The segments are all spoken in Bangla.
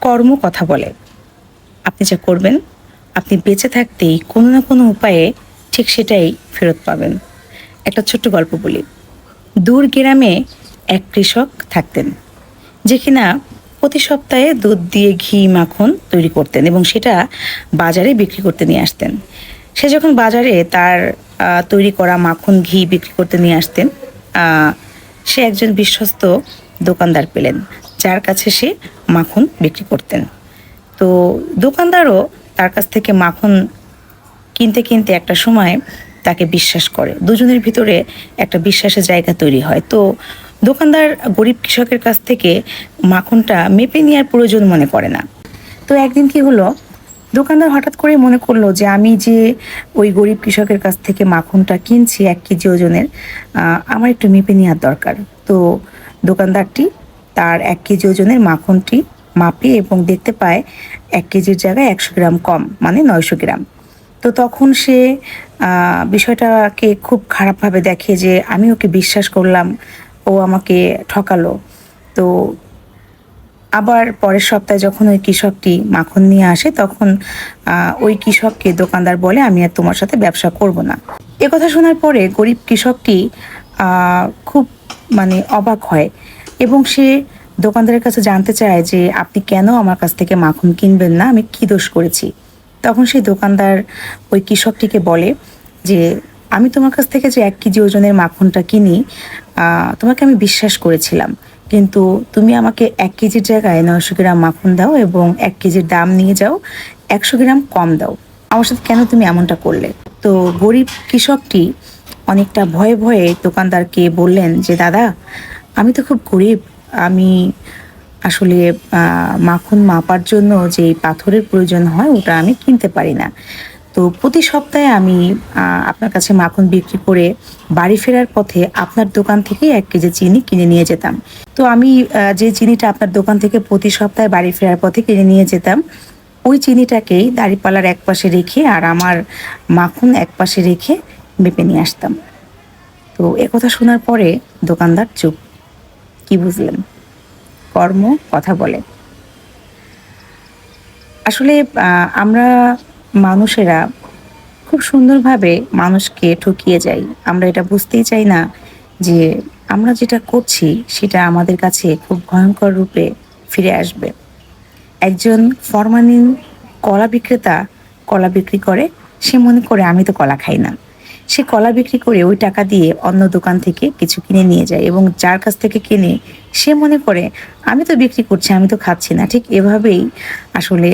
কর্ম কথা বলে। আপনি যা করবেন, আপনি বেঁচে থাকতেই কোনো না কোনো উপায়ে ঠিক সেটাই ফেরত পাবেন। একটা ছোট্ট গল্প বলি। দূর গ্রামে এক কৃষক থাকতেন, যে কিনা প্রতি সপ্তাহে দুধ দিয়ে ঘি মাখন তৈরি করতেন এবং সেটা বাজারে বিক্রি করতে নিয়ে আসতেন। সে যখন বাজারে তার তৈরি করা মাখন ঘি বিক্রি করতে নিয়ে আসতেন, সে একজন বিশ্বস্ত দোকানদার পেলেন, যার কাছে সে মাখন বিক্রি করতেন। তো দোকানদারও তার কাছ থেকে মাখন কিনতে কিনতে একটা সময় তাকে বিশ্বাস করে। দুজনের ভিতরে একটা বিশ্বাসের জায়গা তৈরি হয়। তো দোকানদার গরিব কৃষকের কাছ থেকে মাখনটা মেপে নেওয়ার প্রয়োজন মনে করে না। তো একদিন কি হলো, দোকানদার হঠাৎ করে মনে করলো যে আমি যে ওই গরিব কৃষকের কাছ থেকে মাখনটা কিনছি 1 কেজি ওজনের, আমার একটু মেপে নেওয়ার দরকার। তো দোকানদারটি তার 1 কেজি ওজনের মাখনটি মাপে এবং দেখতে পায় 1 কেজির জায়গায় 100 গ্রাম কম, মানে 900 গ্রাম। তো তখন সে বিষয়টাকে খুব খারাপভাবে দেখে যে আমি ওকে বিশ্বাস করলাম, ও আমাকে ঠকালো। তো আবার পরের সপ্তাহে যখন ওই কৃষকটি মাখন নিয়ে আসে, তখন ওই কৃষককে দোকানদার বলে, আমি আর তোমার সাথে ব্যবসা করব না। কথা শোনার পরে গরিব কৃষকটি খুব অবাক হয় এবং সে দোকানদারের কাছে জানতে চায় যে আপনি কেন আমার কাছ থেকে মাখন কিনবেন না, আমি কি দোষ করেছি। তখন সেই দোকানদার ওই কৃষকটিকে বলে যে আমি তোমার কাছ থেকে যে 1 কেজি ওজনের মাখনটা কিনি, তোমাকে আমি বিশ্বাস করেছিলাম, কিন্তু তুমি আমাকে 1 কেজির জায়গায় 900 গ্রাম মাখন দাও এবং 1 কেজির দাম নিয়ে যাও, 100 গ্রাম কম দাও। আমার সাথে কেন তুমি এমনটা করলে? তো গরিব কৃষকটি অনেকটা ভয়ে ভয়ে দোকানদারকে বললেন যে দাদা, আমি তো খুব গরিব, আমি আসলে মাখন মাপার জন্য যে পাথরের প্রয়োজন হয় ওটা আমি কিনতে পারি না। তো প্রতি সপ্তাহে আমি আপনার কাছে মাখন বিক্রি করে বাড়ি ফেরার পথে আপনার দোকান থেকে 1 কেজি চিনি কিনে নিয়ে যেতাম। তো আমি যে চিনিটা আপনার দোকান থেকে প্রতি সপ্তাহে বাড়ি ফেরার পথে কিনে নিয়ে যেতাম, ওই চিনিটাকেই দাঁড়িপাল্লার একপাশে রেখে আর আমার মাখন একপাশে রেখে মেপে নিয়ে আসতাম। তো একথা শোনার পরে দোকানদার চুপ। কি বুঝলেন? কর্ম কথা বলে। আসলে আমরা মানুষেরা খুব সুন্দরভাবে মানুষকে ঠকিয়ে যাই। আমরা এটা বুঝতেই চাই না যে আমরা যেটা করছি সেটা আমাদের কাছে খুব ভয়ঙ্কর রূপে ফিরে আসবে। একজন ফরমালিন কলা বিক্রেতা কলা বিক্রি করে, সে মনে করে আমি তো কলা খাই না। সে কলা বিক্রি করে ওই টাকা দিয়ে অন্য দোকান থেকে কিছু কিনে নিয়ে যায় এবং যার কাছ থেকে কিনে সে মনে করে আমি তো বিক্রি করছি, আমি তো খাচ্ছি না। ঠিক এভাবেই আসলে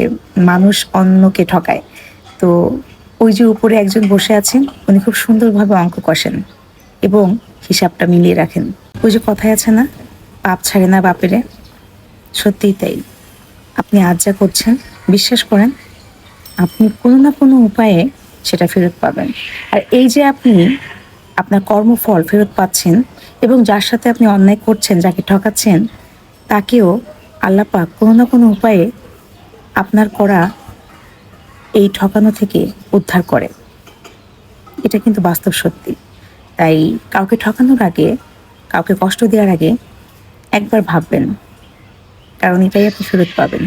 মানুষ অন্যকে ঠকায়। তো ওই যে উপরে একজন বসে আছেন, উনি খুব সুন্দরভাবে অঙ্ক কষেন এবং হিসাবটা মিলিয়ে রাখেন। ওই যে কথায় আছে না, পাপ ছাড়ে না বাপেরে। সত্যিই তাই। আপনি আজ যা করছেন, বিশ্বাস করেন আপনি কোনো না কোনো উপায়ে সেটা ফেরত পাবেন। আর এই যে আপনি আপনার কর্মফল ফেরত পাচ্ছেন এবং যার সাথে আপনি অন্যায় করছেন, যাকে ঠকাচ্ছেন, তাকেও আল্লাহ পাক কোনো না কোনো উপায়ে আপনার করা এই ঠকানো থেকে উদ্ধার করে। এটা কিন্তু বাস্তব সত্যি। তাই কাউকে ঠকানোর আগে, কাউকে কষ্ট দেওয়ার আগে একবার ভাববেন, কারণ এটাই আপনি ফেরত পাবেন।